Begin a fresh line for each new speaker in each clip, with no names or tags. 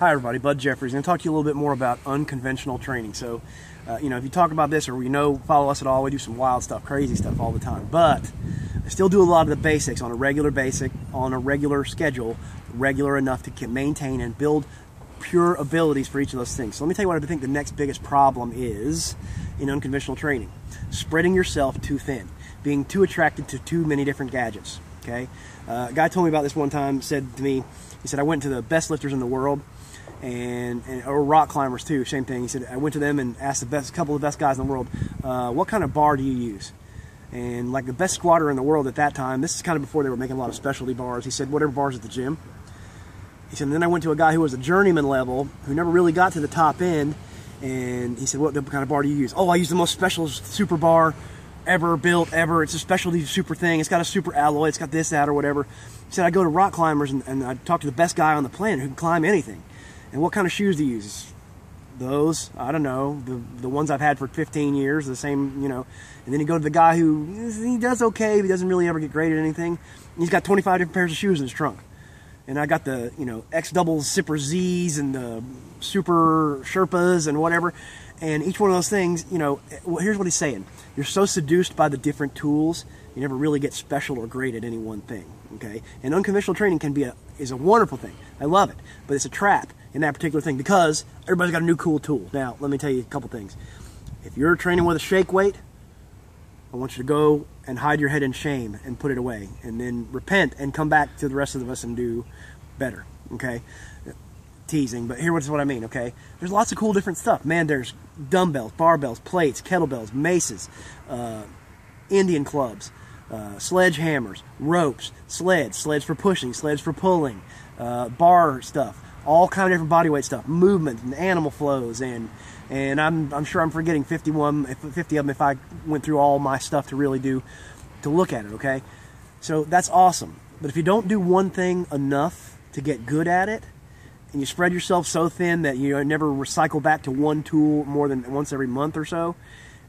Hi everybody, Bud Jeffries. I'm going to talk to you a little bit more about unconventional training. So, if you talk about this or follow us at all, we do some wild stuff, crazy stuff all the time. But I still do a lot of the basics on a regular schedule, regular enough to maintain and build pure abilities for each of those things. So let me tell you what I think the next biggest problem is in unconventional training. Spreading yourself too thin, being too attracted to too many different gadgets. Okay, a guy told me about this one time, said to me, he said, I went to the best lifters in the world, or rock climbers too, same thing. He said, I went to them and asked a couple of the best guys in the world, what kind of bar do you use? And like the best squatter in the world at that time, this is kind of before they were making a lot of specialty bars, he said, whatever bars at the gym. He said, and then I went to a guy who was a journeyman level, who never really got to the top end, and he said, what kind of bar do you use? Oh, I use the most special super bar ever built, ever. It's a specialty super thing. It's got a super alloy. It's got this, that, or whatever. He said, I go to rock climbers and I talk to the best guy on the planet who can climb anything. And what kind of shoes do you use? Those, I don't know, the ones I've had for 15 years, the same, And then you go to the guy who, he does okay, but he doesn't really ever get great at anything. He's got 25 different pairs of shoes in his trunk. And I got the, X double Zipper Z's and the Super Sherpas and whatever. And each one of those things, here's what he's saying. You're so seduced by the different tools, you never really get special or great at any one thing, okay? And unconventional training is a wonderful thing. I love it. But it's a trap in that particular thing because everybody's got a new cool tool. Now, let me tell you a couple things. If you're training with a shake weight, I want you to go and hide your head in shame and put it away. And then repent and come back to the rest of us and do better, okay? Teasing, but here's what I mean, okay? There's lots of cool different stuff. Man, there's dumbbells, barbells, plates, kettlebells, maces, Indian clubs, sledgehammers, ropes, sleds for pushing, sleds for pulling, bar stuff, all kind of different bodyweight stuff, movement and animal flows, and I'm sure I'm forgetting 50 of them if I went through all my stuff to look at it, okay? So that's awesome. But if you don't do one thing enough to get good at it, and you spread yourself so thin that you never recycle back to one tool more than once every month or so,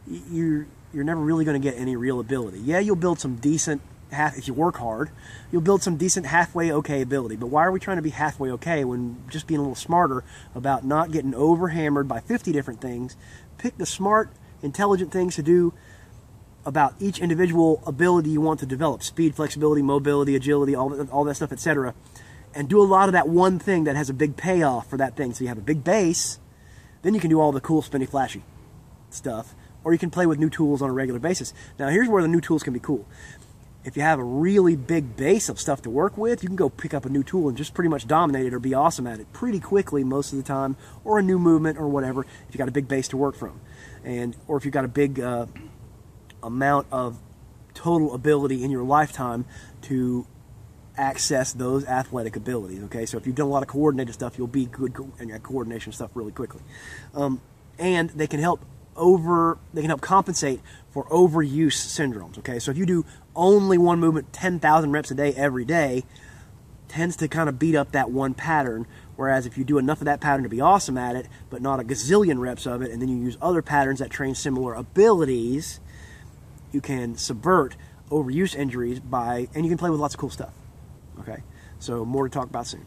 you're never really going to get any real ability. Yeah, you'll build some decent, if you work hard, you'll build some decent halfway okay ability. But why are we trying to be halfway okay when just being a little smarter about not getting overhammered by 50 different things? Pick the smart, intelligent things to do about each individual ability you want to develop. Speed, flexibility, mobility, agility, all that stuff, etc. And do a lot of that one thing that has a big payoff for that thing. So you have a big base, then you can do all the cool, spinny, flashy stuff. Or you can play with new tools on a regular basis. Now here's where the new tools can be cool. If you have a really big base of stuff to work with, you can go pick up a new tool and just pretty much dominate it or be awesome at it pretty quickly most of the time, or a new movement or whatever, if you've got a big base to work from. Or if you've got a big amount of total ability in your lifetime to access those athletic abilities, okay? So if you've done a lot of coordinated stuff, you'll be good at coordination stuff really quickly. And they can help compensate for overuse syndromes, okay? So if you do only one movement 10,000 reps a day every day, tends to kind of beat up that one pattern, whereas if you do enough of that pattern to be awesome at it, but not a gazillion reps of it, and then you use other patterns that train similar abilities, you can subvert overuse injuries and you can play with lots of cool stuff. Okay, so more to talk about soon.